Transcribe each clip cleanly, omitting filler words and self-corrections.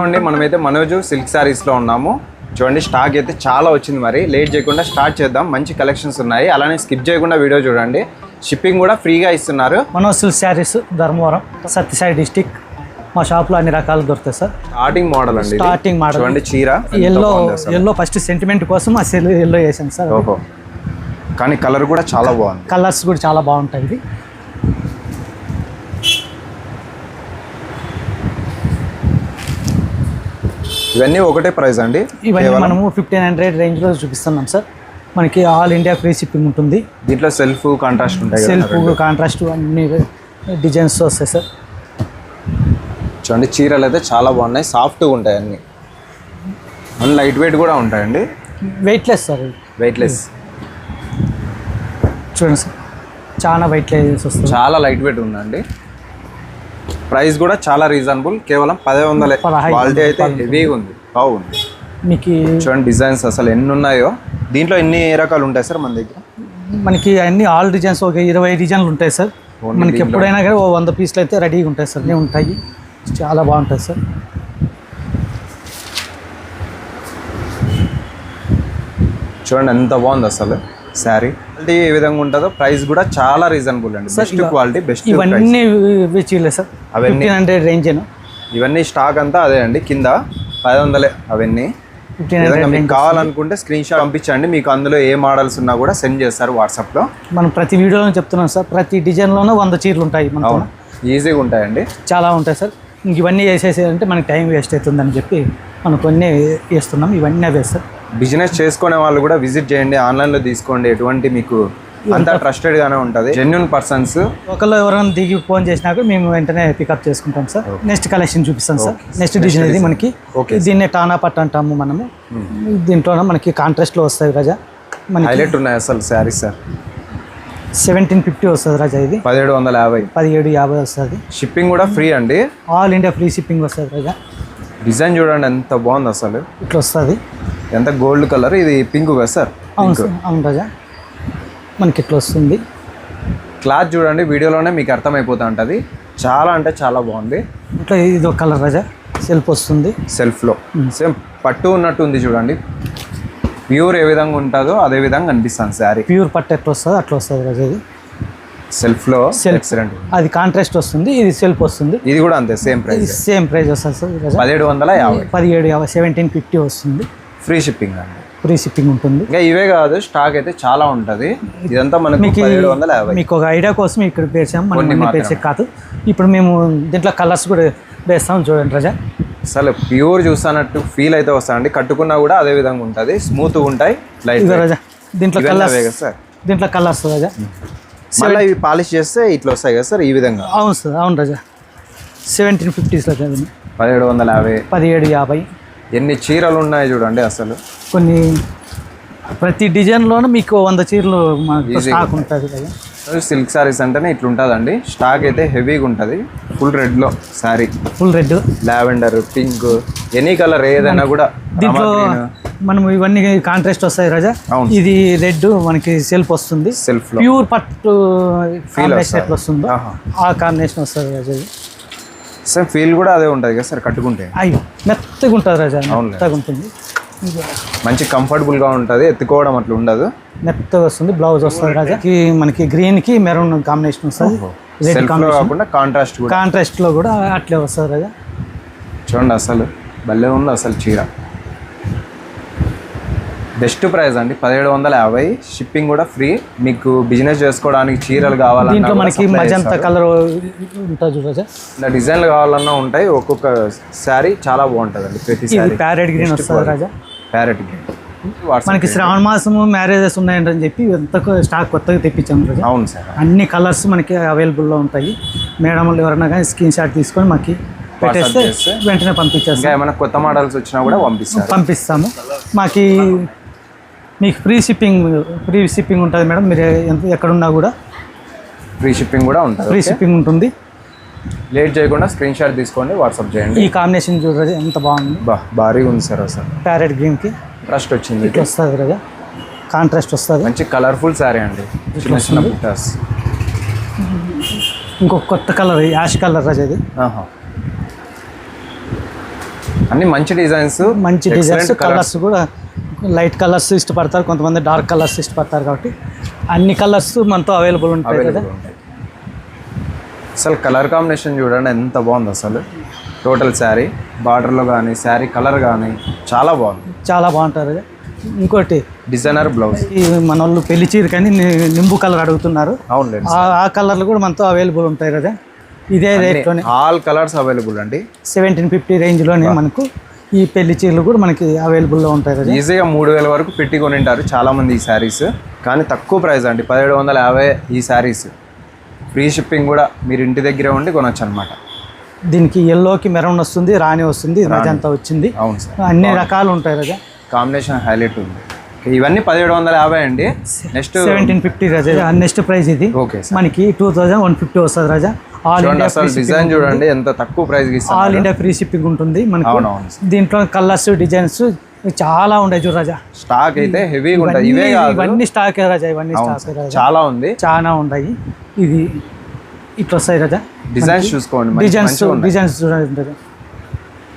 చూడండి మనమైతే మనోజు సిల్క్ శారీస్లో ఉన్నాము. చూడండి స్టాక్ అయితే చాలా వచ్చింది. మరి లేట్ చేయకుండా స్టార్ట్ చేద్దాం. మంచి కలెక్షన్స్ ఉన్నాయి. అలానే స్కిప్ చేయకుండా వీడియో చూడండి. షిప్పింగ్ కూడా ఫ్రీగా ఇస్తున్నారు. Manoj silk sarees Dharmavaram Sathyasai district. మా షాప్లో అన్ని రకాలు దొరుకుతాయి సార్. స్టార్టింగ్ మోడల్ అండి. స్టార్టింగ్ మోడల్ చూడండి చీర ఎల్లో ఫస్ట్ సెంటిమెంట్ కోసం ఆ ఎల్లో వేసాను సార్. ఓహో, కానీ కలర్ కూడా చాలా బాగుంది. కలర్స్ కూడా చాలా బాగుంటాయి. ఇది ఇవన్నీ ఒకటే ప్రైస్ అండి. ఇవన్నీ మనము 1500 రేంజ్లో చూపిస్తున్నాం సార్. మనకి ఆల్ ఇండియా ఫ్రీ షిప్పింగ్ ఉంటుంది. దీంట్లో సెల్ఫ్ కాంట్రాస్ట్ ఉంటాయి. సెల్ఫ్ కాంట్రాస్ట్ అన్ని డిజైన్స్ వస్తాయి సార్. చూడండి చీరలు అయితే చాలా బాగున్నాయి. సాఫ్ట్గా ఉంటాయి అన్ని. అన్ని లైట్ వెయిట్ కూడా ఉంటాయండి. Weightless sir. వెయిట్లెస్ చూడండి సార్, చాలా వెయిట్లెస్ వస్తుంది. చాలా లైట్ వెయిట్ ఉందండి. ప్రైస్ కూడా చాలా రీజనబుల్. కేవలం 1500. క్వాలిటీ అయితే హెవీగా ఉంది, బాగుంది. మీకు చూడండి డిజైన్స్ అసలు ఎన్ని ఉన్నాయో. దీంట్లో ఎన్ని రకాలు ఉంటాయి సార్ మన దగ్గర? మనకి అన్ని ఆల్ డిజైన్స్ ఒక 20 డిజైన్లు ఉంటాయి సార్. మనకి ఎప్పుడైనా కానీ 100 పీసులు అయితే రెడీగా ఉంటాయి సార్. అన్నీ ఉంటాయి, చాలా బాగుంటాయి సార్. చూడండి ఎంత బాగుంది అసలు శారీ. క్వాలిటీ ఏ విధంగా ఉంటుందో ప్రైస్ కూడా చాలా రీజనబుల్ అండి. Best quality, best. ఇవన్నీ చీరలే సార్. అవన్నీ 1500 రేంజ్. ఇవన్నీ స్టాక్ అంతా అదే అండి. కింద 1500 అవన్నీ. మీకు కావాలనుకుంటే స్క్రీన్ షాట్ పంపించండి. మీకు అందులో ఏ మోడల్స్ ఉన్నా కూడా సెండ్ చేస్తారు వాట్సాప్లో. మనం ప్రతి వీడియోలో చెప్తున్నాం సార్. ప్రతి డిజైన్లోనూ 100 చీరలు ఉంటాయి. అవును, ఈజీగా ఉంటాయండి, చాలా ఉంటాయి సార్. ఇంక ఇవన్నీ వేసేసేదంటే మనకి టైం వేస్ట్ అవుతుందని చెప్పి మనం కొన్ని వేస్తున్నాం. ఇవన్నీ అవే సార్. బిజినెస్ చేసుకునే వాళ్ళు కూడా విజిట్ చేయండి, ఆన్లైన్లో తీసుకోండి. ఎటువంటి మీకు అంతా ట్రస్టెడ్గానే ఉంటుంది. Genuine persons. ఒకళ్ళు ఎవరైనా దిగి ఫోన్ చేసినాక మేము వెంటనే పికప్ చేసుకుంటాం సార్. నెక్స్ట్ కలెక్షన్ చూపిస్తాం సార్. నెక్స్ట్ డిజైన్ ఇది మనకి. దీన్నే టానా పట్టు అంటాము మనము. దీంట్లో మనకి కాంట్రాస్ట్లో వస్తాయి రాజా. మనకి హైలైట్ ఉన్నాయి అసలు శారీ సార్. 1750 వస్తుంది రాజా. ఇది 1750. 1750 వస్తుంది. షిప్పింగ్ కూడా ఫ్రీ అండి. ఆల్ ఇండియా ఫ్రీ షిప్పింగ్ వస్తుంది రాజా. డిజైన్ చూడండి ఎంత బాగుంది అసలు. ఇట్లా వస్తుంది. ఎంత గోల్డ్ కలర్. ఇది పింక్ కదా సార్? అవును సార్, అవును రాజా. మనకి ఇట్లా వస్తుంది. క్లాత్ చూడండి, వీడియోలోనే మీకు అర్థమైపోతూ ఉంటుంది. చాలా అంటే చాలా బాగుంది. ఇట్లా ఇది ఒక కలర్ రాజా. సెల్ఫ్ వస్తుంది. సెల్ఫ్లో సేమ్ పట్టు ఉన్నట్టు ఉంది చూడండి. ప్యూర్ ఏ విధంగా ఉంటుందో అదే విధంగా అనిపిస్తుంది శారీ. ప్యూర్ పట్టు ఎట్లా వస్తుంది అట్లా వస్తుంది రాజా. ఇది సెల్ఫ్లో ఎక్సలెంట్. అది కాంట్రాస్ట్ వస్తుంది, ఇది సెల్ఫ్ వస్తుంది. ఇది కూడా అంతే సేమ్ ప్రైస్. సేమ్ ప్రైస్ వస్తుంది సార్. 1750. 1750. 1750 వస్తుంది. ఫ్రీ షిప్పింగ్ అండి. ఫ్రీ షిప్పింగ్ ఉంటుంది. ఇంకా ఇవే కాదు, స్టాక్ అయితే చాలా ఉంటుంది. ఇదంతా మనకి 1750. మీకు ఒక ఐడియా కోసం ఇక్కడ పేర్చాము. మనం పేర్చే కాదు. ఇప్పుడు మేము దీంట్లో కలర్స్ కూడా వేస్తాం చూడండి రాజా. అసలు ప్యూర్ చూస్తున్నట్టు ఫీల్ అయితే వస్తాయండి. కట్టుకున్నా కూడా అదే విధంగా ఉంటుంది, స్మూత్గా ఉంటాయి, లైట్ రాజా. దీంట్లో కలర్స్ సార్. దీంట్లో కలర్స్ రాజా. మళ్ళీ ఇవి పాలిష్ చేస్తే ఇట్లా వస్తాయి కదా సార్ ఈ విధంగా. అవును సార్, అవును రాజా. 1750 రాజా. 1750. 1750. ఎన్ని చీరలు ఉన్నాయి చూడండి అసలు. కొన్ని ప్రతి డిజైన్లోనూ మీకు 100 చీరలు స్టాక్ ఉంటుంది కదా. సిల్క్ శారీస్ అంటేనే ఇట్లా ఉంటుందండి. స్టాక్ అయితే హెవీగా ఉంటుంది. ఫుల్ రెడ్లో sari. Full red, lavender, pink, any colour ఏదైనా కూడా. దీంట్లో మనం ఇవన్నీ కాంట్రాస్ట్ వస్తాయి రాజా. ఇది రెడ్ మనకి సెల్ఫ్ వస్తుంది. సెల్ఫ్ ప్యూర్ పట్టు కాంబినేషన్ ఎట్లా వస్తుందో ఆ కాంబినేషన్ వస్తుంది రాజా. సేమ్ ఫీల్ కూడా అదే ఉంటుంది కదా సార్ కట్టుకుంటే. అయ్యో మెత్తగా ఉంటుంది రాజా. మెత్తగా ఉంటుంది, మంచి కంఫర్టబుల్గా ఉంటుంది. ఎత్తుకోవడం అట్లా ఉండదు, మెత్తగా వస్తుంది. బ్లౌజ్ వస్తుంది రాజా. మనకి గ్రీన్కి మెరూన్ కాంబినేషన్ వస్తుంది. రెడ్ కాకుండా కాంట్రాస్ట్లో కూడా అట్లే వస్తుంది రాజా. చూడండి అసలు భలే ఉంది అసలు చీర. బెస్ట్ ప్రైస్ అండి 1750. షిప్పింగ్ కూడా ఫ్రీ. మీకు బిజినెస్ చేసుకోవడానికి చీరలు కావాలన్నా, దీంట్లో మనకి మజంతా కలర్ ఉంటుంది చూడరా. ఇలా డిజైన్లు కావాలన్నా ఉంటాయి. ఒక్కొక్క శారీ చాలా బాగుంటుంది అండి. ప్రతి శారీ ప్యారెట్ గ్రీన్ వస్తుంది రాజా. Parrot green. మనకి శ్రావణ మాసము మ్యారేజెస్ ఉన్నాయంటని చెప్పి ఎంత స్టాక్ కొత్తగా తెప్పించాము రాజా. అవును సార్. అన్ని కలర్స్ మనకి అవైలబుల్లో ఉంటాయి. మేడంలు ఎవరైనా కానీ స్క్రీన్ షాట్ తీసుకొని మాకు పెట్టేస్తే వెంటనే పంపించేస్తాం. ఏమైనా కొత్త మోడల్స్ వచ్చినా కూడా పంపిస్తాము. మాకు మీకు ఫ్రీ షిప్పింగ్ ఉంటుంది మేడం. మీరు ఎక్కడున్నా కూడా ఫ్రీ షిప్పింగ్ కూడా ఉంటుంది. ఫ్రీ షిప్పింగ్ ఉంటుంది. లేట్ చేయకుండా స్క్రీన్ షాట్ తీసుకోండి, వాట్సాప్ చేయండి. ఈ కాంబినేషన్ చూడరా ఎంత బాగుంది. భారీగా ఉంది సార్ అసలు. ప్యారెట్ గ్రీన్కి ట్రస్ట్ వచ్చింది. ఇట్లా వస్తుంది రాజా. కాంట్రాస్ట్ వస్తుంది. మంచి కలర్ఫుల్ శారీ అండి. చిన్న చిన్న బుట్టాస్. ఇంకొక కొత్త కలర్ యాష్ కలర్ రాజా. ఇది అన్ని మంచి డిజైన్స్, మంచి డిజైన్స్, కలర్స్ కూడా లైట్ కలర్స్ ఇష్టపడతారు, కొంతమంది డార్క్ కలర్స్ ఇష్టపడతారు, కాబట్టి అన్ని కలర్స్ మనతో అవైలబుల్ ఉంటాయి కదా. అసలు కలర్ కాంబినేషన్ చూడండి ఎంత బాగుంది అసలు. టోటల్ శారీ బార్డర్లో కానీ శారీ కలర్ కానీ చాలా బాగుంది, చాలా బాగుంటారు. ఇంకోటి డిజైనర్ బ్లౌజ్. ఈ మన వాళ్ళు పెళ్లి చీర కానీ నింబు కలర్ అడుగుతున్నారు, అవునులేండి. ఆ కలర్లు కూడా మనతో అవైలబుల్ ఉంటాయి కదా. ఇదే రేట్లోనే ఆల్ కలర్స్ అవైలబుల్ అండి. 1750 రేంజ్లోనే మనకు ఈ పెళ్లి చీరలు కూడా మనకి అవైలబుల్లో ఉంటాయి కదా. ఈజీగా 3000 వరకు పెట్టి కొనింటారు చాలామంది ఈ శారీస్, కానీ తక్కువ ప్రైస్ అండి, 1750 ఈ శారీస్. ఫ్రీ షిప్పింగ్ కూడా, మీరు ఇంటి దగ్గరే ఉండి కొనొచ్చు అనమాట. దీనికి ఎల్లోకి మెరూన్ వస్తుంది, రాణి వస్తుంది, రజంతా వచ్చింది. అవును సార్, అన్ని రకాలు ఉంటాయి రజా. కాంబినేషన్ హైలైట్ ఉంది. ఇవన్నీ 1750 అండి. నెక్స్ట్ 1750 రజా. నెక్స్ట్ ప్రైస్ ఇది ఓకే మనకి 2150 వస్తుంది రజా. ఆల్ ఇండియా డిజైన్ చూడండి ఎంత తక్కువ ప్రైస్ కి ఆల్ ఇండియా ఫ్రీ షిప్పింగ్ ఉంటుంది మనకి. దీంట్లో కలర్స్ డిజైన్స్ చాలా ఉన్నాయి చూడు రాజా. స్టాక్ అయితే హెవీగా ఉంటాయి. ఇవే కాదు, ఇవన్నీ స్టాక్ రాజా, ఇవన్నీ స్టాక్ రాజా, చాలా ఉంది, చాలా ఉన్నాయి. ఇది ఇట్లా వస్తాయి రాజా. డిజైన్స్ చూసుకోండి, డిజైన్స్ చూడండి.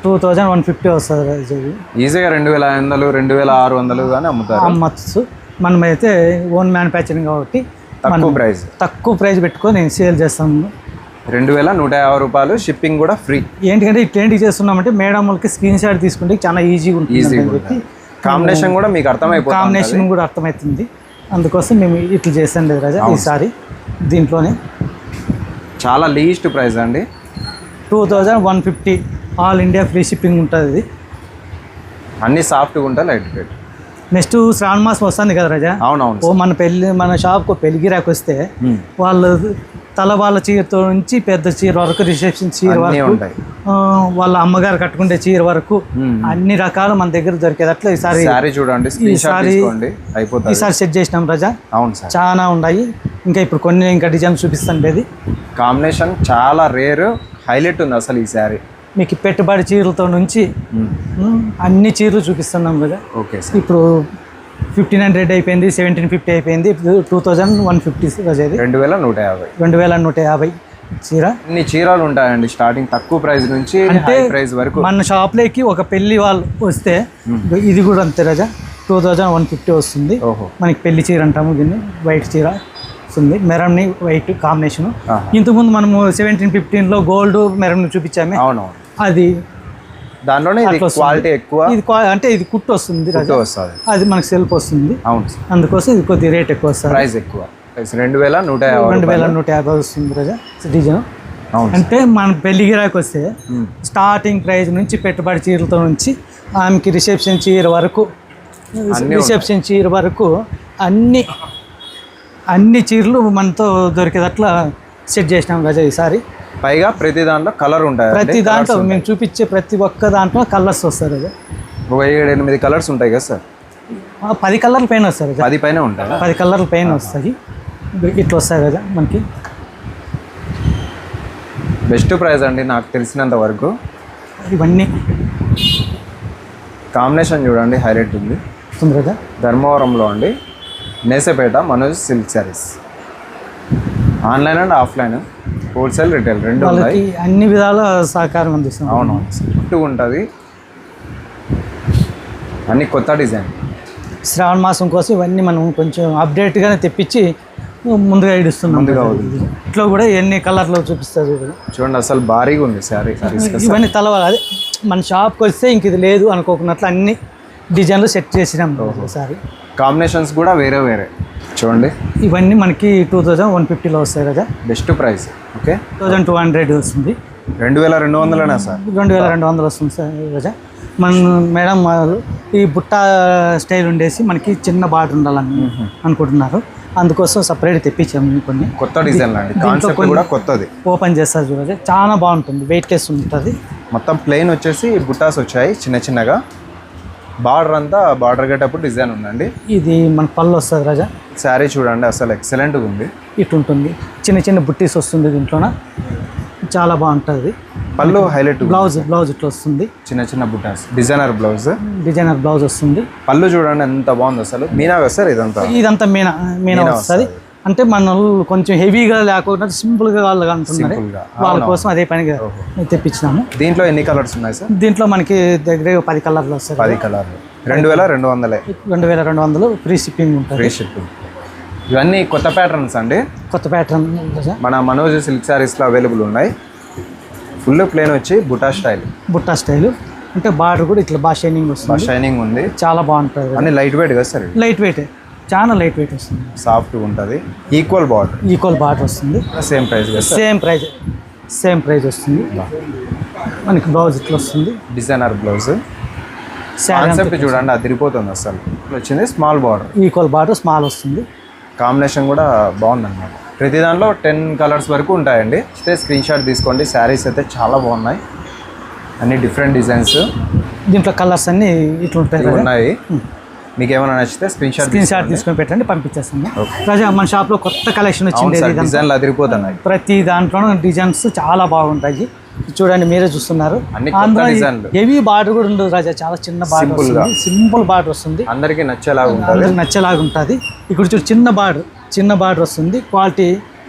2150 వస్తుంది రాజా. ఈజీగా 2500 2600 కానీ అమ్మచ్చు. మనమైతే ఓన్ మ్యానుఫ్యాక్చరింగ్ కాబట్టి తక్కువ ప్రైస్ పెట్టుకొని సేల్ చేస్తాము. 2150 రూపాయలు, షిప్పింగ్ కూడా ఫ్రీ. ఏంటంటే ఇట్లాంటివి చేస్తున్నామంటే మేడం వాళ్ళకి స్క్రీన్ షాట్ తీసుకుంటే చాలా ఈజీగా ఉంటుంది. కాంబినేషన్ కూడా మీకు అర్థమైపోతుంది, కాంబినేషన్ కూడా అర్థమవుతుంది. అందుకోసం మేము ఇట్లా చేస్తాం లేదు రాజా. ఈసారి దీంట్లోనే చాలా లీస్ట్ ప్రైస్ అండి, 2150 ఆల్ ఇండియా ఫ్రీ షిప్పింగ్ ఉంటుంది. అన్ని సాఫ్ట్గా ఉంటాయి, లైట్ వెయిట్. నెక్స్ట్ శ్రావణ మాసం వస్తుంది కదా రాజా. అవునవును. మన షాప్కు పెళ్లి గిరాకి వస్తే వాళ్ళు వాళ్ళ చీరతో నుంచి పెద్ద చీర వరకు, రిసెప్షన్ చీర వరకు, వాళ్ళ అమ్మగారు కట్టుకుంటే చీర వరకు అన్ని రకాలు మన దగ్గర దొరికేది. అట్లా ఈసారి చూడండి, ఈసారి సెట్ చేసినాం రాజా. చాలా ఉన్నాయి. ఇంకా ఇప్పుడు కొన్ని ఇంకా డిజైన్ చూపిస్తాను లేదు. కాంబినేషన్ చాలా రేర్, హైలైట్ ఉంది అసలు ఈ సారీ. మీకు పెట్టుబడి చీరలతో నుంచి అన్ని చీరలు చూపిస్తున్నాం కదా. ఓకే, ఇప్పుడు 1500 అయిపోయింది, 1750 అయిపోయింది, 2150 రాజా. 2150 చీర. ఇన్ని చీరలు ఉంటాయండి స్టార్టింగ్ తక్కువ ప్రైస్ నుంచి హై ప్రైస్ వరకు. మన షాప్లోకి ఒక పెళ్లి వాళ్ళు వస్తే ఇది కూడా అంతే రాజా, 2150 వస్తుంది. మనకి పెళ్లి చీర అంటాము దీన్ని. వైట్ చీర వస్తుంది, మెరూన్ వైట్ కాంబినేషన్. ఇంతకుముందు మనము 1715లో గోల్డ్ మెరూన్ చూపించామే, అవునవును, అది దాంట్లోనే క్వాలిటీ ఎక్కువ. ఇది అంటే ఇది కుట్టు వస్తుంది, అది మనకి సెల్ఫ్ వస్తుంది. అవును, అందుకోసం ఇది కొద్ది రేట్ ఎక్కువ వస్తుంది, ప్రైస్ ఎక్కువ. 2150 వస్తుంది రాజా డిజైన్. అంటే మన పెళ్లి గిరాకి వస్తే స్టార్టింగ్ ప్రైస్ నుంచి పెట్టుబడి చీరలతో నుంచి ఆమెకి రిసెప్షన్ చీర వరకు అన్ని చీరలు మనతో దొరికేదట్లా సెట్ చేసినాం రాజా ఈసారి. పైగా ప్రతి దాంట్లో కలర్ ఉంటాయి, ప్రతి దాంట్లో మేము చూపించే ప్రతి ఒక్క దాంట్లో కలర్స్ వస్తాయి రాజా. 7-8 కలర్స్ ఉంటాయి కదా సార్. 10 కలర్ల పైన వస్తాయి, 10 పైన ఉంటాయి, 10 కలర్ల పైన వస్తాయి. ఇట్లా వస్తాయి కదా మనకి. బెస్ట్ ప్రైస్ అండి నాకు తెలిసినంత వరకు. ఇవన్నీ కాంబినేషన్ చూడండి హైలైట్ ఉంది కదా. ధర్మవరంలో అండి, Nesepeta Manoj silk saris. Online and offline, wholesale retail రెండు ఉన్నాయి. అన్ని విధాల సహకారం అందిస్తాం. అవునవును, గుట్టుగా ఉంటుంది, అన్ని కొత్త డిజైన్. శ్రావణ మాసం కోసం ఇవన్నీ మనం కొంచెం అప్డేట్గానే తెప్పించి ముందుగా ఇడుస్తున్నాం. ఇట్లా కూడా ఎన్ని కలర్లో చూపిస్తారు చూడండి, అసలు భారీగా ఉంది శారీ. ఇవన్నీ అదే మన షాప్కి వస్తే ఇంక ఇది లేదు అనుకోకున్నట్లు అన్ని డిజైన్లు సెట్ చేసినాం ఒకసారి. కాంబినేషన్స్ కూడా వేరే వేరే చూడండి. ఇవన్నీ మనకి 2150లో వస్తాయి కదా. Best price. ఓకే, 2200 వస్తుంది. 2200 సార్. 2200 వస్తుంది సార్ రాజా. మేడం ఈ బుట్ట స్టైల్ ఉండేసి మనకి చిన్న బార్డర్ ఉండాలని అనుకుంటున్నారు, అందుకోసం సపరేట్ తెప్పించాము కొన్ని కొత్త డిజైన్లు అండి. కాన్సెప్ట్ కూడా కొత్తది. ఓపెన్ చేస్తారు చూడండి, చాలా బాగుంటుంది, వెయిట్లెస్ ఉంటుంది. మొత్తం ప్లెయిన్ వచ్చేసి బుట్టాస్ వచ్చాయి చిన్న చిన్నగా. బార్డర్ అంతా బార్డర్ గేటప్పుడు డిజైన్ ఉందండి. ఇది మన పళ్ళు వస్తుంది రాజా. శారీ చూడండి అసలు ఎక్సలెంట్గా ఉంది. ఇటు ఉంటుంది, చిన్న చిన్న బుట్టీస్ వస్తుంది దీంట్లోన, చాలా బాగుంటుంది. పళ్ళు హైలైట్. బ్లౌజ్ ఇట్లా వస్తుంది, చిన్న చిన్న బుట్టాస్, డిజైనర్ బ్లౌజ్ వస్తుంది. పళ్ళు చూడండి ఎంత బాగుంది అసలు. మీనా కదా సార్? ఇదంతా మీనా వస్తుంది. అంటే మన వాళ్ళు కొంచెం హెవీగా లేకుండా సింపుల్గా వాళ్ళు అంటున్నారు, Simple గా. వాళ్ళ కోసం అదే పనిగా తెప్పించినాము. దీంట్లో ఎన్ని కలర్స్ ఉన్నాయి సార్? దీంట్లో మనకి దగ్గర 10 కలర్లు వస్తాయి. 10 కలర్లు 2200 2200 ఫ్రీ షిప్పింగ్ ఉంటుంది. Free shipping. ఇవన్నీ కొత్త ప్యాటర్న్స్ అండి, కొత్త ప్యాటర్న్ మన మనోజ్ సిల్క్ శారీస్లో అవైలబుల్ ఉన్నాయి. ఫుల్ ప్లేన్ వచ్చి బుటా స్టైల్, బుట్టా స్టైల్. అంటే బార్డర్ కూడా ఇట్లా బాగా షైనింగ్ వస్తుంది, షైనింగ్ ఉంది. చాలా బాగుంటుంది. అన్ని లైట్ వెయిట్ కదా సార్? లైట్ వెయిట్, చాలా లైట్ వెయిట్ వస్తుంది, సాఫ్ట్గా ఉంటుంది. ఈక్వల్ బార్డర్, ఈక్వల్ బార్డర్ వస్తుంది. సేమ్ ప్రైస్ కదా సార్? సేమ్ ప్రైజ్ వస్తుంది. మనకి బ్లౌజ్ ఇట్లా వస్తుంది, డిజైనర్ బ్లౌజ్. శారీ కాన్సెప్ట్ చూడండి, అదిరిపోతుంది అసలు. వచ్చింది small border, equal border small వస్తుంది. కాంబినేషన్ కూడా బాగుందన్నమాట. ప్రతి దాంట్లో 10 కలర్స్ వరకు ఉంటాయండి. అయితే స్క్రీన్ షాట్ తీసుకోండి. శారీస్ అయితే చాలా బాగున్నాయి, అన్ని డిఫరెంట్ డిజైన్స్ దీంట్లో కలర్స్ అన్ని ఇట్లా ఉంటాయి కదా. ఉన్నాయి. మీకు ఏమైనా నచ్చితే స్క్రీన్ షాట్ తీసుకొని పెట్టండి, పంపించేస్తాను. ప్రజా మన షాప్లో కొత్త కలెక్షన్ వచ్చింది, డిజైన్లు అదిరిపోతున్నాయి. ప్రతి దాంట్లోనూ డిజైన్స్ చాలా బాగుంటాయి. చూడండి, మీరే చూస్తున్నారు. అన్ని కొత్త డిజైన్లు. హెవీ బార్డర్ కూడా ఉండదు రాజా, చాలా చిన్న బార్డర్ వస్తుంది, సింపుల్ బార్డర్ వస్తుంది, అందరికీ నచ్చేలాగా ఉంటుంది, అందరికి నచ్చేలాగా ఉంటుంది. ఇక్కడ చూడు, చిన్న బార్డర్ వస్తుంది. క్వాలిటీ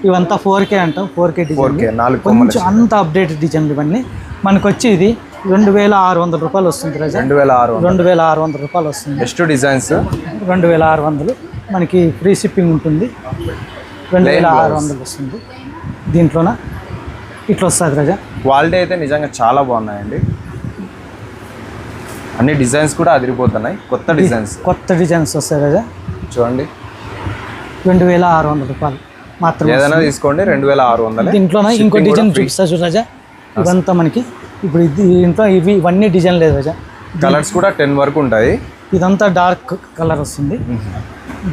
ఇవంతా 4K అంటాం, 4K డిజైన్. 4 కొంచెం అంత అప్డేటెడ్ డిజైన్లు ఇవన్నీ. మనకు వచ్చి ఇది 2600 రూపాయలు వస్తుంది రాజా. 2600 రూపాయలు వస్తుంది. Best designs 2600. మనకి ఫ్రీ షిప్పింగ్ ఉంటుంది. 2600 వస్తుంది. దీంట్లోన ఇట్లా వస్తుంది రాజా. క్వాలిటీ అయితే నిజంగా చాలా బాగున్నాయండి. అన్ని డిజైన్స్ కూడా అదిరిపోతున్నాయి, కొత్త డిజైన్స్ వస్తాయి రాజా. చూడండి, 2600 రూపాయలు మాత్రం. ఏదైనా తీసుకోండి, 2600. దీంట్లోన ఇంకో డిజైన్ చూపిస్తా చూడు రాజా. ఇదంతా మనకి ఇప్పుడు దీంట్లో ఇవన్నీ డిజైన్ లేదు రాజా. కలర్స్ కూడా 10 వరకు ఉంటాయి. ఇదంతా డార్క్ కలర్ వస్తుంది,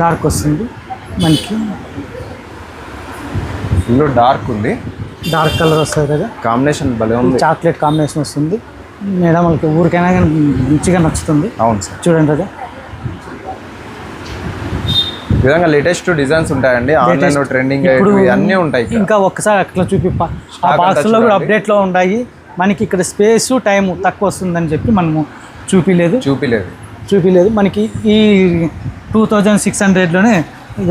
డార్క్ వస్తుంది మనకి. ఫుల్ డార్క్ ఉంది, డార్క్ కలర్ వస్తుంది కదా. కాంబినేషన్ భలే ఉంది, చాక్లెట్ కాంబినేషన్ వస్తుంది. మేడం వాళ్ళకి ఊరికైనా కానీ మంచిగా నచ్చుతుంది. అవును సార్. చూడండి రాజా, ఈ విధంగా లేటెస్ట్ డిజైన్స్ ఉంటాయండి. ఆన్లైన్ ట్రెండింగ్ అన్నీ ఉంటాయి. ఇంకా ఒక్కసారి అట్లా ఆ బాక్స్లో కూడా అప్డేట్లో ఉన్నాయి. మనకి ఇక్కడ స్పేస్ టైం తక్కువ వస్తుందని చెప్పి మనము చూపిలేదు. మనకి ఈ 2600లోనే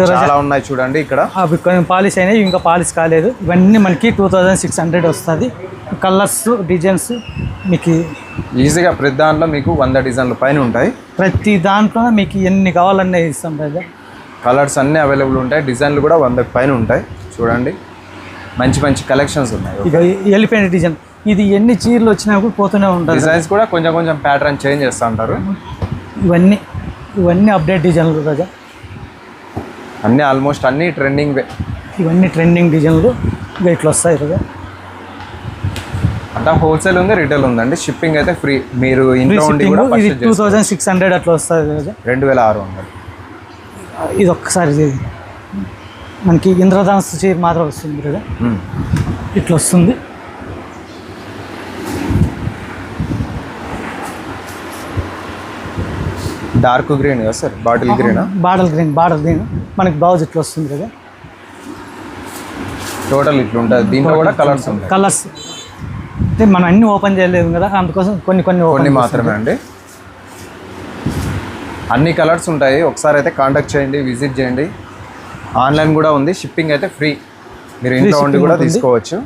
చాలా ఉన్నాయి చూడండి. ఇక్కడ అవి కొంచెం పాలిష్ అయినాయి, ఇంకా పాలిష్ కాలేదు. ఇవన్నీ మనకి 2600 వస్తుంది. కలర్స్ డిజైన్స్ మీకు ఈజీగా ప్రతి దాంట్లో మీకు 100 డిజైన్ల పైన ఉంటాయి. ప్రతి దాంట్లో మీకు ఎన్ని కావాలన్నా ఇస్తాం రాజా. కలర్స్ అన్నీ అవైలబుల్ ఉంటాయి, డిజైన్లు కూడా 100 పైన ఉంటాయి. చూడండి, మంచి కలెక్షన్స్ ఉన్నాయి. ఇక ఎలిఫెంట్ డిజైన్, ఇది ఎన్ని చీరలు వచ్చినా కూడా పోతూనే ఉంటుంది. డిజైన్స్ కూడా కొంచెం ప్యాటర్న్ చేంజ్ చేస్తూ ఉంటారు. ఇవన్నీ అప్డేట్ డిజైన్లు రాజా. అన్నీ ఆల్మోస్ట్ అన్నీ ట్రెండింగ్. ఇవన్నీ ట్రెండింగ్ డిజైన్లు ఇట్లా వస్తాయి రాజా. అంటే హోల్సేల్ ఉంది, రిటైల్ ఉందండి. షిప్పింగ్ అయితే ఫ్రీ. మీరు ఇంట్లో ఉండి కూడా ఇది 2600 అట్లా వస్తుంది రాజా. 2600. ఇది ఒక్కసారి మనకి ఇంద్రధనుస్సు చీర మాత్రం వస్తుంది కదా, ఇట్లా వస్తుంది. డార్క్ గ్రీన్ కదా సార్? బాటిల్ గ్రీన్ మనకి బ్లౌజ్ ఇట్లా వస్తుంది కదా. టోటల్ ఇట్లా ఉంటుంది. దీంట్లో కూడా కలర్స్ ఉంటాయి. కలర్స్ అంటే మనం అన్ని ఓపెన్ చేయలేదు కదా, అందుకోసం కొన్ని మాత్రమే అండి. అన్ని కలర్స్ ఉంటాయి. ఒకసారి అయితే కాంటాక్ట్ చేయండి, విజిట్ చేయండి. ఆన్లైన్ కూడా ఉంది, షిప్పింగ్ అయితే ఫ్రీ. మీరు ఇంట్లో ఉండి కూడా తీసుకోవచ్చు.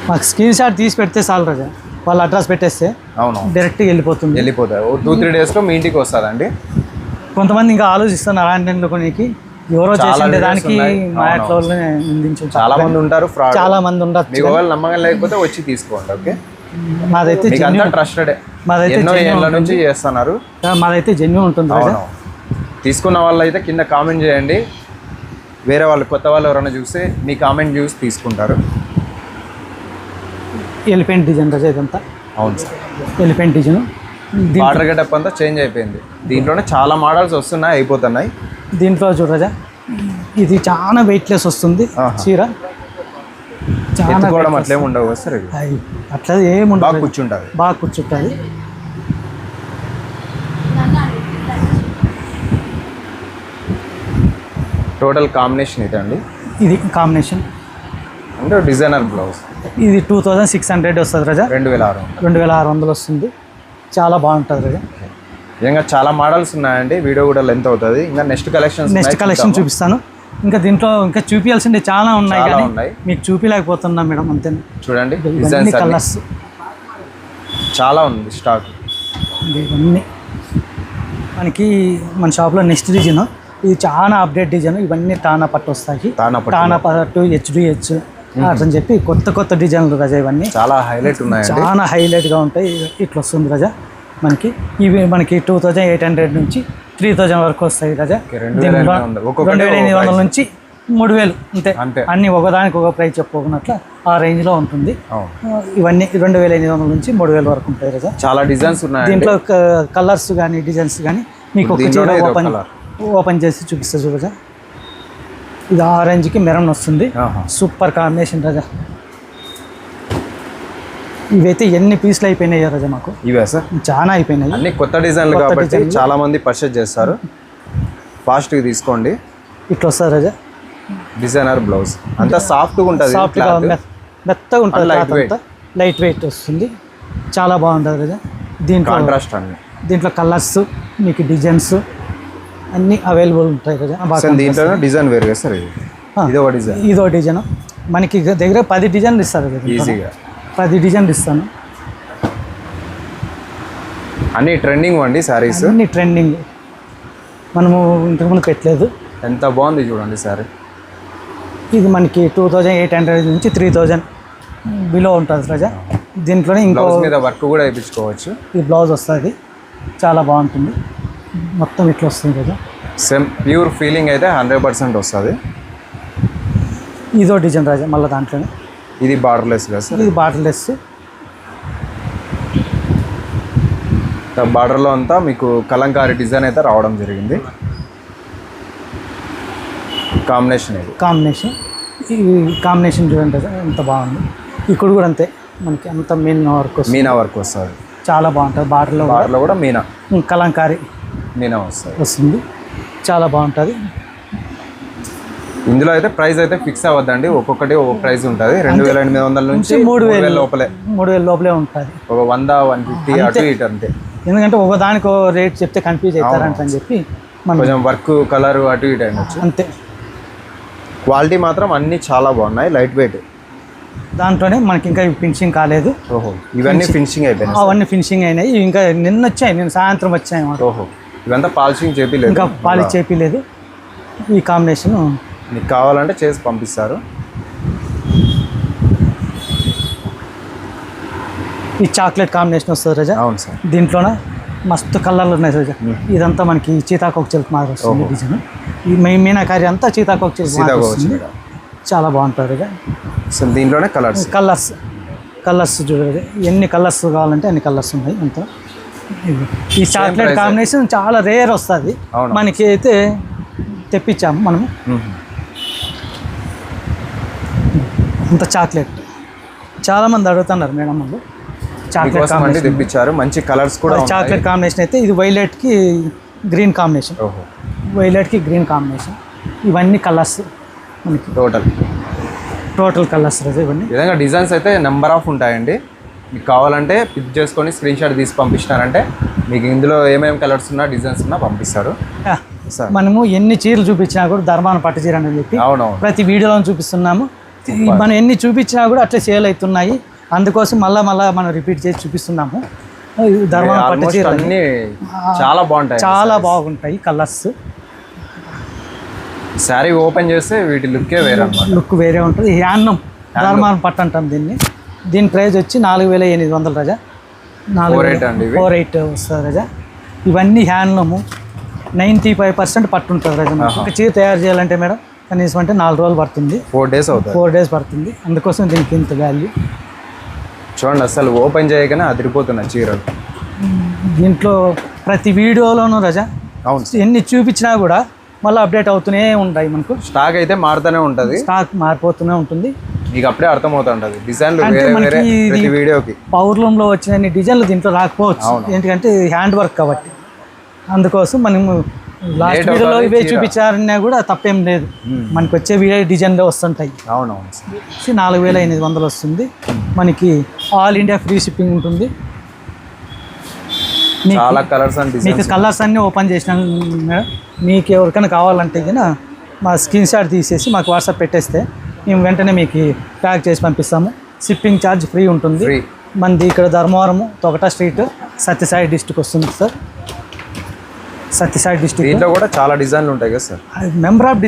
మాకు స్క్రీన్ షాట్ తీసి పెడితే చాలు రాజా, వాళ్ళ అడ్రస్ పెట్టేస్తే అవును డైరెక్ట్గా వెళ్ళిపోతాయి. 2-3 డేస్లో మీ ఇంటికి వస్తుందండి. కొంతమంది ఇంకా ఆలోచిస్తున్నారు ఆన్లైన్లో కొనికి, ఎవరో చేసిండే దానికి మా ఇంట్లోనే అందించాం. చాలా మంది ఉంటారు, చాలా మంది ఉండదు. మీకు ఒకవేళ నమ్మకం లేకపోతే వచ్చి తీసుకోండి. ఓకే, మాదైతే ట్రస్టెడ్, మాదైతే ఎన్నో ఏళ్ళ నుంచి చేస్తున్నారు. మాదైతే జెన్యూన్ ఉంటుంది. తీసుకున్న వాళ్ళు అయితే కింద కామెంట్ చేయండి. వేరే వాళ్ళు కొత్త వాళ్ళు ఎవరైనా చూస్తే మీ కామెంట్ చూసి తీసుకుంటారు. ఎలిఫెంట్ డిజైన్ రాజా ఇదంతా. అవును sir, elephant design. Border getup అంతా చేంజ్ అయిపోయింది. దీంట్లోనే చాలా మోడల్స్ వస్తున్నాయి, అయిపోతున్నాయి. దీంట్లో చూడరాజా, ఇది చాలా వెయిట్లెస్ వస్తుంది చీర. ఎత్తుకోవడం అట్లేమి ఉండవు సార్. అట్లా ఏముండదు, బాగా కూర్చుంటుంది. టోటల్ కాంబినేషన్ ఇది అండి. ఇది కాంబినేషన్ అంటే డిజైనర్ బ్లౌజ్. ఇది 2600 వస్తుంది రాజా. 2600 2600 వస్తుంది. చాలా బాగుంటుంది రాజా. ఇంకా చాలా మోడల్స్ ఉన్నాయండి, వీడియో కూడా లెంత్ అవుతుంది. ఇంకా నెక్స్ట్ కలెక్షన్ చూపిస్తాను. ఇంకా దీంట్లో ఇంకా చూపించాల్సింది చాలా ఉన్నాయి చాలా కానీ ఉన్నాయి. మీకు చూపించలేకపోతున్నా మేడం, అంతే. చూడండి ఇవన్నీ డిజైన్స్ కలర్స్ చాలా ఉంది స్టాక్. ఇవన్నీ మనకి మన షాప్లో నెక్స్ట్ డిజైన్, ఇది చాలా అప్డేట్ డిజైన్. ఇవన్నీ టానా పట్టు వస్తాయి, టానా పట్టు HDH అని చెప్పి కొత్త డిజైన్లు రజా. ఇవన్నీ చాలా హైలైట్ ఉన్నాయి, చాలా హైలైట్గా ఉంటాయి. ఇట్లా వస్తుంది రజా మనకి. ఇవి మనకి 2800 నుంచి 3000 వరకు వస్తాయి రజా. 2800 నుంచి 3000 అంతే. అన్ని ఒకదానికి ఒక ప్రైస్ చెప్పుకున్నట్లు ఆ రేంజ్లో ఉంటుంది. ఇవన్నీ 2500 నుంచి 3000 వరకు ఉంటాయి రజా. చాలా డిజైన్స్ ఉన్నాయి దీంట్లో కలర్స్ కానీ డిజైన్స్ కానీ మీకు ఒక చీర ఓపెన్ చేసి చూపిస్తా చూడజా. ఇది ఆరెంజ్కి మెరూన్ వస్తుంది, సూపర్ కాంబినేషన్ రజా. ఇవైతే ఎన్ని పీసులు అయిపోయినాయో రజా మాకు. ఇవే సార్ చాలా అయిపోయినాయి, అన్ని కొత్త డిజైన్లు కాబట్టి చాలా మంది పర్చేజ్ చేస్తారు. ఫాస్ట్గా తీసుకోండి. ఇట్లా వస్తుంది రజా. డిజైనర్ బ్లౌజ్ అంతా సాఫ్ట్గా ఉంటుంది, సాఫ్ట్గా మెత్తగా ఉంటుంది, లైట్ వెయిట్ వస్తుంది, చాలా బాగుంటుంది రజా. దీంట్లో కాంట్రాస్ట్ అండి, దీంట్లో కలర్స్ మీకు డిజైన్స్ అన్నీ అవైలబుల్ ఉంటాయి కదా. దీంట్లో డిజైన్ వేరు సార్. ఇదో డిజైన్ మనకి దగ్గర 10 డిజైన్లు ఇస్తారు కదా, ఈజీగా 10 డిజైన్లు ఇస్తాను. అన్ని ట్రెండింగ్ అండి సారీస్, అన్ని ట్రెండింగ్, మనము ఇంతకుముందు పెట్టలేదు. ఎంత బాగుంది చూడండి సారీ. ఇది మనకి 2800 నుంచి 3000 బిలో ఉంటుంది రజా. దీంట్లోనే ఇంకో మీద వర్క్ కూడా వేయించుకోవచ్చు. ఈ బ్లౌజ్ వస్తుంది, చాలా బాగుంటుంది. మొత్తం ఇట్లా వస్తుంది కదా, సేమ్ ప్యూర్ ఫీలింగ్ అయితే 100% వస్తుంది. ఇదో డిజైన్ రాజా మళ్ళీ దాంట్లోనే. ఇది బార్డర్లెస్ కదా సార్, ఇది బార్డర్లెస్. బార్డర్లో అంతా మీకు కలంకారీ డిజైన్ అయితే రావడం జరిగింది. కాంబినేషన్ ఈ కాంబినేషన్ చూడండి ఎంత బాగుంది. ఇక్కడ కూడా అంతే మనకి అంత మీనా వర్క్ వస్తుంది, చాలా బాగుంటుంది. బార్డర్లో కూడా మీనా కలంకారీ మీనా వస్తుంది, చాలా బాగుంటుంది. ఇందులో అయితే ప్రైస్ అయితే ఫిక్స్ అవ్వద్దండి, ఒక్కొక్కటి ఒక్కొక్క ప్రైస్ ఉంటుంది. 2800 నుంచి 3000 లోపలే, 3000 లోపలే ఉంటుంది. ఒక 100-150 అటు ఇటు అంతే. ఎందుకంటే ఒకదానికి రేట్ చెప్తే కన్ఫ్యూజ్ అవుతారంటని చెప్పి కొంచెం వర్క్ కలర్ అటు ఇటు అయినచ్చు అంతే. క్వాలిటీ మాత్రం అన్నీ చాలా బాగున్నాయి, లైట్ వెయిట్. దాంట్లోనే మనకి ఇంకా ఫినిషింగ్ కాలేదు. ఇవన్నీ ఫినిషింగ్ అయిపోయినాయి, అవన్నీ ఫినిషింగ్ అయినాయి. ఇంకా నిన్న సాయంత్రం వచ్చాయి. ఇవంతా పాలిషింగ్ చేపిలేదు, ఇంకా పాలిష్ చేపిలేదు. ఈ కాంబినేషన్ మీకు కావాలంటే చేసి పంపిస్తారు. ఈ చాక్లెట్ కాంబినేషన్ వస్తుంది రజా. అవును సార్, దీంట్లోనే మస్తు కలర్లు ఉన్నాయి రజా. ఇదంతా మనకి చీతాకోక చిలుక మాదిరి వస్తుంది డిజైన్. ఈ మీనాకారి అంతా చీతాకోక చిలుక వస్తుంది, చాలా బాగుంటుంది రజా. సో దీంట్లోనే కలర్స్ చూడండి, ఎన్ని కలర్స్ కావాలంటే అన్ని కలర్స్ ఉన్నాయి. అంతా ఈ చాక్లెట్ కాంబినేషన్ చాలా రేర్ వస్తుంది మనకి. అయితే తెప్పించాము మనము అంత చాక్లెట్. చాలామంది అడుగుతున్నారు మేడం వాళ్ళు చాక్లెట్ కాంబినేషన్ తెప్పించారు, మంచి కలర్స్ కూడా. చాక్లెట్ కాంబినేషన్ అయితే ఇది వైలెట్కి గ్రీన్ కాంబినేషన్, ఇవన్నీ కలర్స్ మనకి టోటల్ కలర్స్ ఇవన్నీ. విధంగా డిజైన్స్ అయితే నెంబర్ ఆఫ్ ఉంటాయండి. మీకు కావాలంటే పిక్ చేసుకొని స్క్రీన్ షాట్ తీసి పంపిస్తారంటే మీకు ఇందులో ఏమేమి కలర్స్ ఉన్నా డిజైన్స్ ఉన్నా పంపిస్తారు. మనము ఎన్ని చీరలు చూపించినా కూడా ధర్మాన పట్టు చీర అని చెప్పి ప్రతి వీడియోలో చూపిస్తున్నాము. మనం ఎన్ని చూపించినా కూడా అట్లా సేల్ అవుతున్నాయి. అందుకోసం మళ్ళీ మనం రిపీట్ చేసి చూపిస్తున్నాము. ధర్మాన పట్టు చీర చాలా బాగుంటాయి కలర్స్. శారీ ఓపెన్ చేస్తే వీటి లుక్ వేరే ఉంటుంది. హ్యాండ్లూమ్ ధర్మాన పట్టు అంటాం దీన్ని. దీని ప్రైస్ వచ్చి 4800 రజా. 48 వస్తుంది రజా. ఇవన్నీ హ్యాండ్లూము 95% పట్టు ఉంటుంది రజా. ఒక చీర తయారు చేయాలంటే మేడం కనీసం అంటే 4 రోజులు పడుతుంది, 4 డేస్ పడుతుంది. అందుకోసం దీనికి ఇంత వాల్యూ. చూడండి అసలు ఓపెన్ చేయగానే అదిరిపోతున్నాయి చీరలు. దీంట్లో ప్రతి వీడియోలోనూ రజా ఎన్ని చూపించినా కూడా మళ్ళీ అప్డేట్ అవుతూనే ఉంటాయి. మనకు స్టాక్ అయితే మారుతూనే ఉంటుంది, స్టాక్ మారిపోతూనే ఉంటుంది. మీకు అప్పుడే అర్థమవుతుంటుంది డిజైన్లు వీడియోకి. పవర్లూమ్లో వచ్చిన డిజైన్లు దీంట్లో రాకపోవచ్చు, ఎందుకంటే హ్యాండ్ వర్క్ కాబట్టి. అందుకోసం మనము లాస్ట్ వీడియోలో ఇవే చూపించారన్నా కూడా తప్పేం లేదు. మనకి వచ్చే వీడియో డిజైన్లో వస్తుంటాయి. 4800 వస్తుంది. మనకి ఆల్ ఇండియా ఫ్రీ షిప్పింగ్ ఉంటుంది. చాలా కలర్స్ అండ్ మీకు డిజైన్స్. కలర్స్ అన్నీ ఓపెన్ చేసినాం మేడం. మీకు ఎవరికైనా కావాలంటే కనుక మా స్క్రీన్ షాట్ తీసేసి మాకు వాట్సాప్ పెట్టేస్తే మేము వెంటనే మీకు ప్యాక్ చేసి పంపిస్తాము. షిప్పింగ్ ఛార్జ్ ఫ్రీ ఉంటుంది. ఫ్రీ. మనది ఇక్కడ ధర్మవరం తొగటా స్ట్రీట్ సత్యసాయి డిస్ట్రిక్ట్ వస్తుంది సార్. సత్యసాయి డిస్ట్రిక్ట్. దీంట్లో కూడా చాలా డిజైన్లు ఉంటాయి కదా సార్. Member of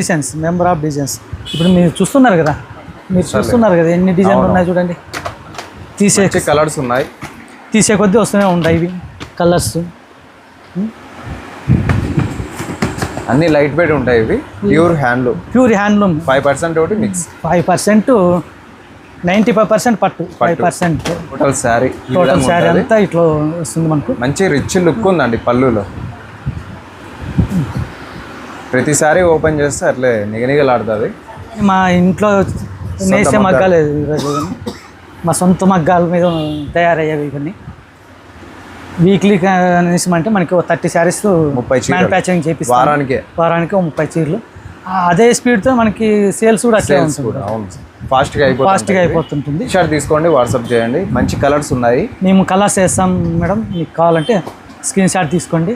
designs. ఇప్పుడు మీరు చూస్తున్నారు కదా, ఎన్ని డిజైన్లు ఉన్నాయి చూడండి. కలర్స్ ఉన్నాయి, తీసే కొద్దీ వస్తూనే ఉంటాయి ఇవి కలర్స్. అన్ని లైట్ వెయిట్ ఉంటాయి. ఇవి ప్యూర్ హ్యాండ్లూమ్ 5% ఒకటి మిక్స్. 5% 95% పట్టు. 5% టోటల్ శారీ అంతా ఇట్లా వస్తుంది మనకు. మంచి రిచ్ లుక్ ఉందండి పళ్ళులో. ప్రతిసారి ఓపెన్ చేస్తే అట్లే నిగనిగలాడుతుంది. మా ఇంట్లో నేసే మగ్గాలు మా సొంత మగ్గాల మీద తయారయ్యేవి ఇవన్నీ. వీక్లీ అంటే మనకి 30 శారీస్ 30 మ్యానుఫ్యాక్చరింగ్ చేపిస్తాం. వారానికి 30 చీరలు. అదే స్పీడ్తో మనకి సేల్స్ కూడా అట్లే ఉంటుంది. ఫాస్ట్గా అయిపోతుంటుంది. షార్ట్ తీసుకోండి, వాట్సాప్ చేయండి. మంచి కలర్స్ ఉన్నాయి. మేము కలర్స్ వేస్తాం మేడం. మీకు కావాలంటే స్క్రీన్ షాట్ తీసుకోండి.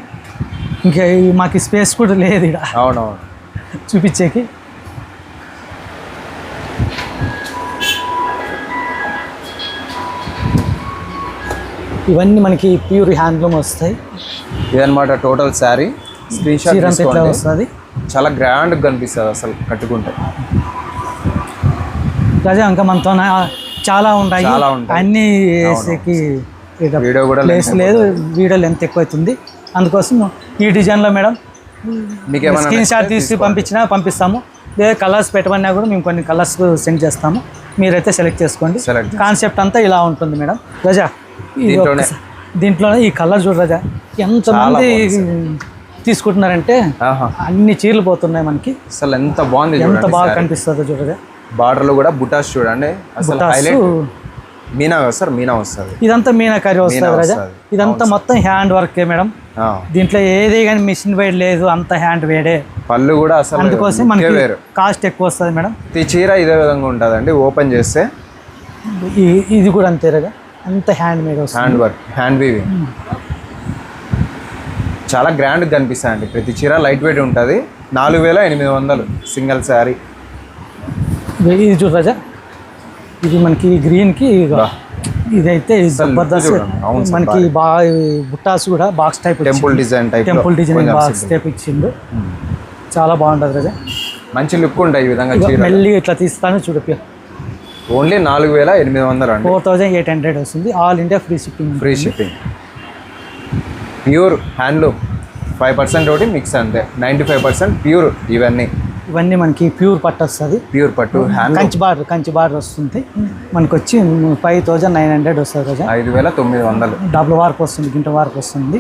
ఇంకా మాకు స్పేస్ కూడా లేదు ఇక్కడ అవునవును చూపించేకి. ఇవన్నీ మనకి ప్యూర్ హ్యాండ్లూమ్ వస్తాయి. ఇదన్నమాట టోటల్ శారీ. స్క్రీన్ షాట్ ఇట్లా వస్తుంది. చాలా గ్రాండ్గా కనిపిస్తుంది అసలు కట్టుకుంటే. రాజా ఇంకా మనతో చాలా ఉంటాయి. అన్నీ వేసేకి వీడియో కూడా ప్లేస్ లేదు, వీడియో లెంత్ ఎక్కువ అవుతుంది. అందుకోసం ఈ డిజైన్లో మేడం స్క్రీన్ షాట్ తీసి పంపిస్తాము. లేదా కలర్స్ పెట్టమన్నా కూడా మేము కొన్ని కలర్స్ సెండ్ చేస్తాము. మీరైతే సెలెక్ట్ చేసుకోండి. కాన్సెప్ట్ అంతా ఇలా ఉంటుంది మేడం. రజా దీంట్లోనే ఈ కలర్ చూడు రజా, ఎంతమంది తీసుకుంటున్నారంటే అన్ని చీరలు పోతున్నాయి మనకి. అసలు ఎంత బాగుంది, ఎంత బాగా కనిపిస్తుందో చూడగా. బార్డర్లో కూడా బుటాస్ చూడండి. అసలు మీనా వస్తుంది. ఇదంతా మీనాకారి వస్తుంది రజా. ఇదంతా మొత్తం హ్యాండ్ వర్కే మేడం. దీంట్లో ఏది కానీ మిషన్ వేడ్ లేదు, అంత హ్యాండ్ వేడే. పళ్ళు కూడా అసలు అందుకోసం మనకి కాస్ట్ ఎక్కువ వస్తుంది మేడం. ఈ చీర ఇదే విధంగా ఉంటుందండి. ఓపెన్ చేస్తే ఇది కూడా అంతే రజా, అంత హ్యాండ్ మేడ్ వస్తుంది. Hand work, hand weaving. చాలా గ్రాండ్గా కనిపిస్తాయండి. ప్రతి చీర లైట్ వెయిట్ ఉంటుంది. 4800 సింగిల్ శారీ. ఇది చూడు రజా, ఇది మనకి గ్రీన్కి ఇదైతే జబర్దస్త్. మనకి బాగా బుట్టాస్ కూడా box type, temple design box type ఇచ్చిండు. చాలా బాగుంటుంది రజా. మంచి లుక్ ఉంటాయి. ఈ విధంగా మెల్లిగా ఇట్లా తీస్తాను చూడు. ఓన్లీ 4800 అండి. 4800 వస్తుంది. All India free shipping. Pure handloom 5% ఒకటి మిక్స్ అంతే. 95% ప్యూర్. ఇవన్నీ మనకి ప్యూర్ పట్టు వస్తుంది. ప్యూర్ పట్టు కంచి బార్డర్ వస్తుంది. మనకు వచ్చి 5900 వస్తుంది కదా. 5900 డబుల్ వార్ప్ వస్తుంది, గింట వార్ప్ వస్తుంది.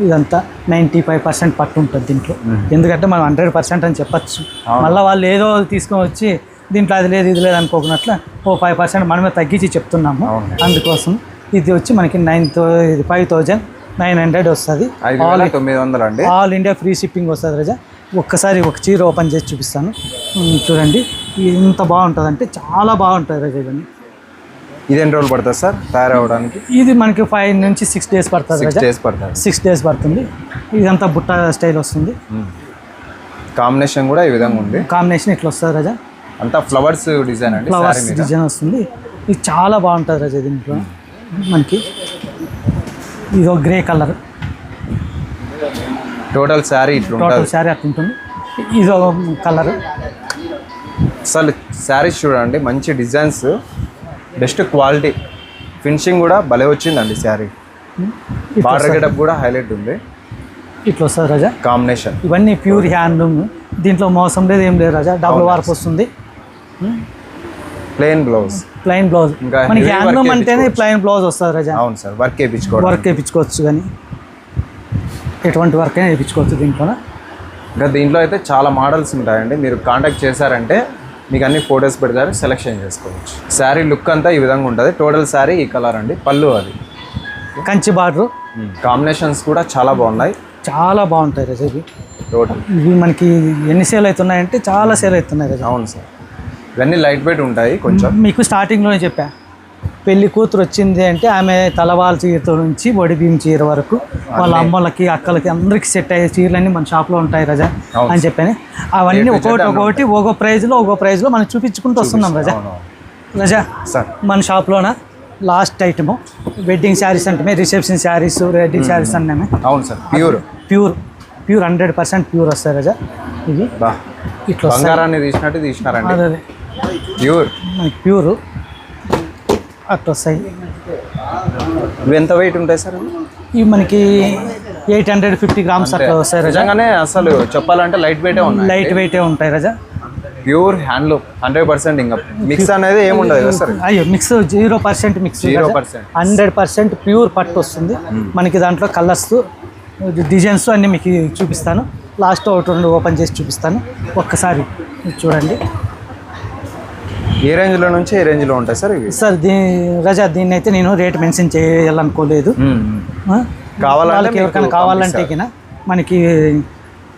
ఇదంతా 95% పట్టు ఉంటుంది దీంట్లో. ఎందుకంటే మనం 100% అని చెప్పచ్చు. మళ్ళీ వాళ్ళు ఏదో తీసుకొని వచ్చి దీంట్లో అది లేదు ఇది లేదు అనుకోకున్నట్లు 5% మనమే తగ్గించి చెప్తున్నాము. అందుకోసం ఇది వచ్చి మనకి 5900 వస్తుంది. 5900 అండి. ఆల్ ఇండియా ఫ్రీ షిప్పింగ్ వస్తుంది రజా. ఒక్కసారి ఒక చీర ఓపెన్ చేసి చూపిస్తాను చూడండి. ఎంత బాగుంటుంది అంటే చాలా బాగుంటుంది రజా. ఇవన్నీ ఇది ఎన్ని రోజులు పడుతుంది సార్ తయారవడానికి? ఇది మనకి 5 నుంచి 6 days పడుతుంది రజా. 6 days పడుతుంది. ఇదంతా బుట్ట స్టైల్ వస్తుంది. కాంబినేషన్ కూడా ఈ విధంగా ఉంది. కాంబినేషన్ ఇట్లా వస్తుంది రజా. అంతా ఫ్లవర్స్ డిజైన్ అండి. ఫ్లవర్స్ డిజైన్ వస్తుంది. ఇది చాలా బాగుంటుంది రజా. దీంట్లో మనకి ఇది ఒక గ్రే కలర్. టోటల్ శారీ అట్లా ఉంటుంది. ఇది ఒక కలర్. అసలు శారీస్ చూడండి, మంచి డిజైన్స్, బెస్ట్ క్వాలిటీ, ఫినిషింగ్ కూడా భలే వచ్చిందండి. శారీ బార్డర్ గెటప్ కూడా హైలైట్ ఉంది. ఇట్లా వస్తుంది రజా కాంబినేషన్. ఇవన్నీ ప్యూర్ హ్యాండ్లూమ్. దీంట్లో మోసం లేదు, ఏం లేదు రజా. డబుల్ వార్ప్ వస్తుంది. Plain blouse. మనకి హ్యాండ్లూమ్ అంటేనే ప్లెయిన్ బ్లౌజ్ వస్తుంది రజా. అవును సార్. వర్క్ వేయించుకోవచ్చు. కానీ ఎటువంటి వర్క్ అయినా వేయించుకోవచ్చు దీంట్లో. ఇంకా దీంట్లో అయితే చాలా మోడల్స్ ఉంటాయండి. మీరు కాంటాక్ట్ చేశారంటే మీకు అన్ని ఫొటోస్ పెడతారు, సెలెక్షన్ చేసుకోవచ్చు. శారీ లుక్ అంతా ఈ విధంగా ఉంటుంది. టోటల్ శారీ ఈ కలర్ అండి. పళ్ళు అది కంచి బార్డర్. కాంబినేషన్స్ కూడా చాలా బాగున్నాయి. చాలా బాగుంటాయి రజా. టోటల్ ఇవి మనకి ఎన్ని సేల్ అవుతున్నాయంటే చాలా సేల్ అవుతున్నాయి రజా. అవును సార్. ఇవన్నీ లైట్ వెయిట్ ఉంటాయి కొంచెం. మీకు స్టార్టింగ్లోనే చెప్పా పెళ్లి కూతురు వచ్చింది అంటే ఆమె తలవాల చీరతో నుంచి ఒడిబియ్యం చీర వరకు వాళ్ళ అమ్మలకి అక్కలకి అందరికి సెట్ అయ్యే చీరలన్నీ మన షాప్లో ఉంటాయి రజా అని చెప్పని అవన్నీ ఒక్కొక్కటి ఒక్కో ప్రైజ్లో మనం చూపించుకుంటూ వస్తున్నాం రజా మన షాప్లోన లాస్ట్ ఐటము వెడ్డింగ్ శారీస్ అంటే రిసెప్షన్ శారీస్ వెడ్డింగ్ శారీస్ అన్నామే. అవును సార్, ప్యూర్ 100% ప్యూర్ వస్తాయి రజా. ఇవి ఇట్లా బంగారాన్ని తీసినారండి, ప్యూర్ అట్లా వస్తాయి. ఇవి ఎంత వెయిట్ ఉంటాయి సార్? ఇవి మనకి 850 గ్రామ్స్ అట్లా వస్తాయి రజా. నిజంగానే అసలు చెప్పాలంటే లైట్ వెయిటే ఉంటాయి రజా. Pure handloom 100%. ఇంకా మిక్స్ అనేది ఏముండదు కదా సార్? అయ్యో మిక్స్ 0% మిక్స్, 100% ప్యూర్ పట్టు వస్తుంది మనకి. దాంట్లో కలర్స్ డిజైన్స్ అన్నీ మీకు చూపిస్తాను. లాస్ట్ ఒకటి 2 ఓపెన్ చేసి చూపిస్తాను, ఒక్కసారి చూడండి. ఏ రేంజ్లో నుంచి ఏ రేంజ్లో ఉంటాయి సార్ ఇవి? సార్ రజా దీన్ని అయితే నేను రేట్ మెన్షన్ చేయాలనుకోలేదు. కావాలంటే ఎవరికైనా కావాలంటే మనకి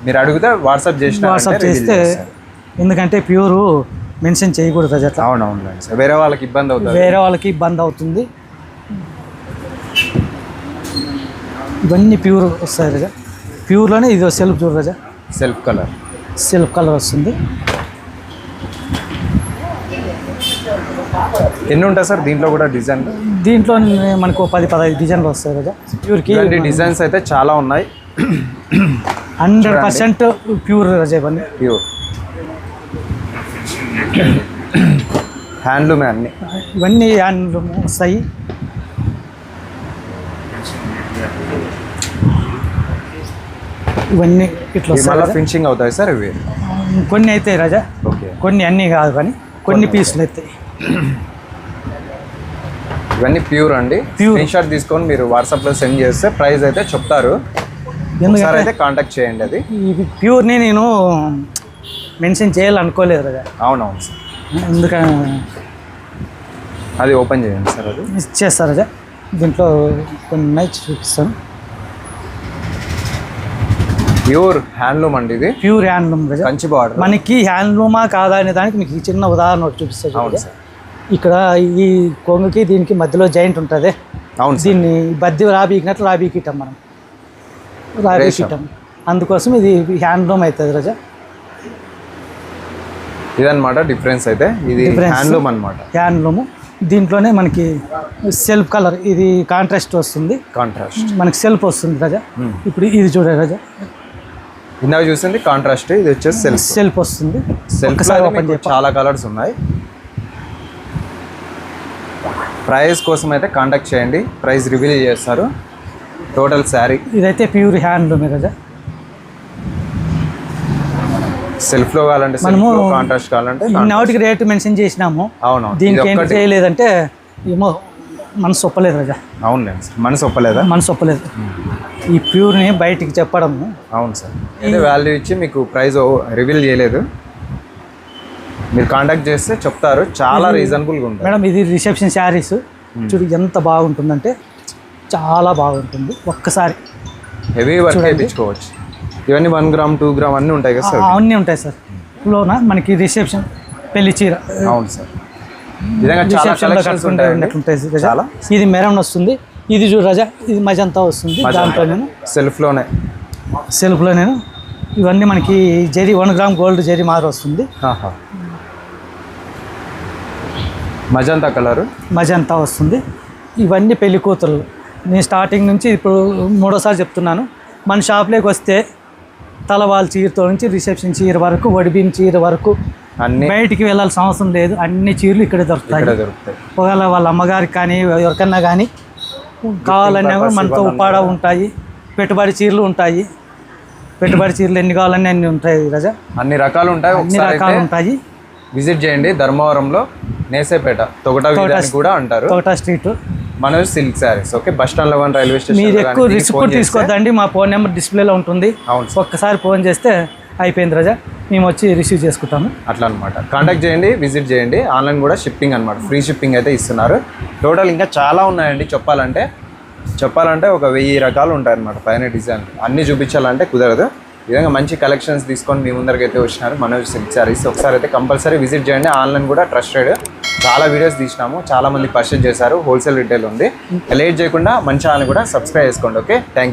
మీరు అడిగితే వాట్సాప్ చేస్తే, ఎందుకంటే ప్యూర్ మెన్షన్ చేయకూడదు రజా. అవునవును, వేరే వాళ్ళకి ఇబ్బంది అవుతుంది. ఇవన్నీ ప్యూర్ వస్తాయి రజా. ప్యూర్లోనే ఇది సెల్ఫ్ చూడు రజా, సెల్ఫ్ కలర్ వస్తుంది. ఎన్ని ఉంటాయి సార్ దీంట్లో కూడా డిజైన్? దీంట్లో మనకు 10-15 డిజైన్లు వస్తాయి రజా. ప్యూర్కి డిజైన్స్ అయితే చాలా ఉన్నాయి. 100% ప్యూర్ రజా. ప్యూర్ హ్యాండ్లూమే అన్ని, ఇవన్నీ హ్యాండ్లూమ్ వస్తాయి. ఇవన్నీ ఇట్లా ఫినిషింగ్ అవుతాయి సార్ ఇవి? కొన్ని అయితే రాజా, కొన్ని అన్నీ కాదు కానీ కొన్ని పీసులు అవుతాయి. ఇవన్నీ ప్యూర్ అండి. స్క్రీన్ షాట్ తీసుకొని మీరు వాట్సాప్లో సెండ్ చేస్తే ప్రైస్ అయితే చెప్తారు, ఎందుకంటే అయితే కాంటాక్ట్ చేయండి. అది ఇది ప్యూర్ని నేను మెన్షన్ చేయాలనుకోలేదు రాజా. అవునవును సార్, ఎందుకని అది ఓపెన్ చేయండి సార్. అది చేస్తారు రాజా. దీంట్లో కొన్ని ఉన్నాయి, చూపిస్తాను. ప్యూర్ హ్యాండ్లూమ్ అండి, ఇది ప్యూర్ హ్యాండ్లూమ్ రాజా. కంచి బార్డర్. మనకి హ్యాండ్లూమా కాదా అనే దానికి మీకు చిన్న ఉదాహరణ ఒకటి చూపిస్తాను. అవును సార్, ఇక్కడ ఈ కొంగుకి దీనికి మధ్యలో జాయింట్ ఉంటుంది. అవును, దీన్ని బద్ది రాబీకినట్లు రాబీకిటాం మనం, రాబీకిటాం. అందుకోసం ఇది హ్యాండ్లూమ్ అవుతుంది రాజా. ఇదన్నమాట డిఫరెన్స్. అయితే ఇది హ్యాండ్లూమ్ అన్నమాట, హ్యాండ్లూమ్. దీంట్లోనే మనకి సెల్ఫ్ కలర్, ఇది కాంట్రాస్ట్ వస్తుంది, మనకి సెల్ఫ్ వస్తుంది రాజా. ఇప్పుడు ఇది చూడే రాజా, ఇందాక చూసింది కాంట్రాస్ట్, ఇది వచ్చేసి సెల్ఫ్ వస్తుంది. చాలా కలర్స్ ఉన్నాయి. ప్రైస్ కోసం అయితే కాంటాక్ట్ చేయండి, ప్రైస్ రివీల్ చేస్తారు. టోటల్ శారీ ఇదైతే ప్యూర్ హ్యాండ్లూమ్ రాజా. సెల్ఫ్ లో కావాలంటే మనము కాంట్రాస్ట్ కావాలంటే నాటికి రేట్ మెన్షన్ చేసినాము. అవును, దీనికి ఏం చేయలేదంటే ఏమో మనసు ఒప్పలేదు రాజా. అవును, మనసు ఒప్పలేదా? మనసు ఒప్పలేదు ఈ ప్యూర్ని బయటికి చెప్పడం. అవును సార్, అయితే వాల్యూ ఇచ్చి మీకు ప్రైస్ రివీల్ చేయలేదు. మీరు కాంటాక్ట్ చేస్తే చెప్తారు, చాలా రీజనబుల్గా ఉంటుంది. మేడం ఇది రిసెప్షన్ శారీస్ చూడు ఎంత బాగుంటుందంటే చాలా బాగుంటుంది. ఒక్కసారి హెవీ వర్క్ చేయించుకోవచ్చు. ఇవన్నీ 1 గ్రామ్ 2 గ్రామ్ అన్నీ ఉంటాయి కదా సార్? అన్నీ ఉంటాయి సార్. లోన మనకి రిసెప్షన్ పెళ్లి చీర. అవును సార్, రిసెప్షన్లో కట్టుకుంటే చాలా. ఇది మెరూన్ వస్తుంది, ఇది చూడు రాజా, ఇది మజంతా వస్తుంది. దాంట్లో నేను సెల్ఫ్లో నేను ఇవన్నీ మనకి జరీ 1 గ్రామ్ గోల్డ్ జరీ మారు వస్తుంది. మజంతా వస్తుంది. ఇవన్నీ పెళ్లి కూతురు. నేను స్టార్టింగ్ నుంచి ఇప్పుడు 3వ చెప్తున్నాను. మన షాప్లోకి వస్తే తలవాళ్ళ చీరతో నుంచి రిసెప్షన్ చీర వరకు, వడిబియ్యం చీర వరకు అన్ని బయటికి వెళ్ళాల్సిన అవసరం లేదు. అన్ని చీరలు ఇక్కడే దొరుకుతాయి. ఒకవేళ వాళ్ళ అమ్మగారికి కానీ ఎవరికన్నా కానీ కావాలన్నా కూడా మనతో ఉప్పాడ ఉంటాయి. పెట్టుబడి చీరలు ఉంటాయి. పెట్టుబడి చీరలు ఎన్ని కావాలన్నా అన్ని ఉంటాయి రాజా. అన్ని రకాలు ఉంటాయి. విజిట్ చేయండి. ధర్మవరంలో నేసేపేట తొగటా కూడా అంటారు, Thogata street. Manoj silk saris. Okay, bus stand 11 railway station. మీరు ఎక్కువ రిస్క్ తీసుకోవద్దండి, మా ఫోన్ నెంబర్ డిస్ప్లేలో ఉంటుంది. ఒక్కసారి ఫోన్ చేస్తే అయిపోయింది రాజా, మేము వచ్చి రిసీవ్ చేసుకుంటాము. అట్లా అనమాట. కాంటాక్ట్ చేయండి, విజిట్ చేయండి. ఆన్లైన్ కూడా షిప్పింగ్ అనమాట, ఫ్రీ షిప్పింగ్ అయితే ఇస్తున్నారు. టోటల్ ఇంకా చాలా ఉన్నాయండి. చెప్పాలంటే ఒక 1000 రకాలు ఉంటాయి అనమాట పైన డిజైన్. అన్నీ చూపించాలంటే కుదరదు. ఈ విధంగా మంచి కలెక్షన్స్ తీసుకొని మీ ముందరికి అయితే వచ్చినారు మనోజ్ సిల్క్ శారీస్. ఒకసారి అయితే కంపల్సరీ విజిట్ చేయండి. ఆన్లైన్ కూడా ట్రస్టెడ్. చాలా వీడియోస్ తీసినాము, చాలా మంది పర్చేజ్ చేశారు, హోల్సేల్ రిటైల్ ఉంది. లేట్ చేయకుండా మన ఛానల్ కూడా సబ్స్క్రైబ్ చేసుకోండి. Okay, thank you.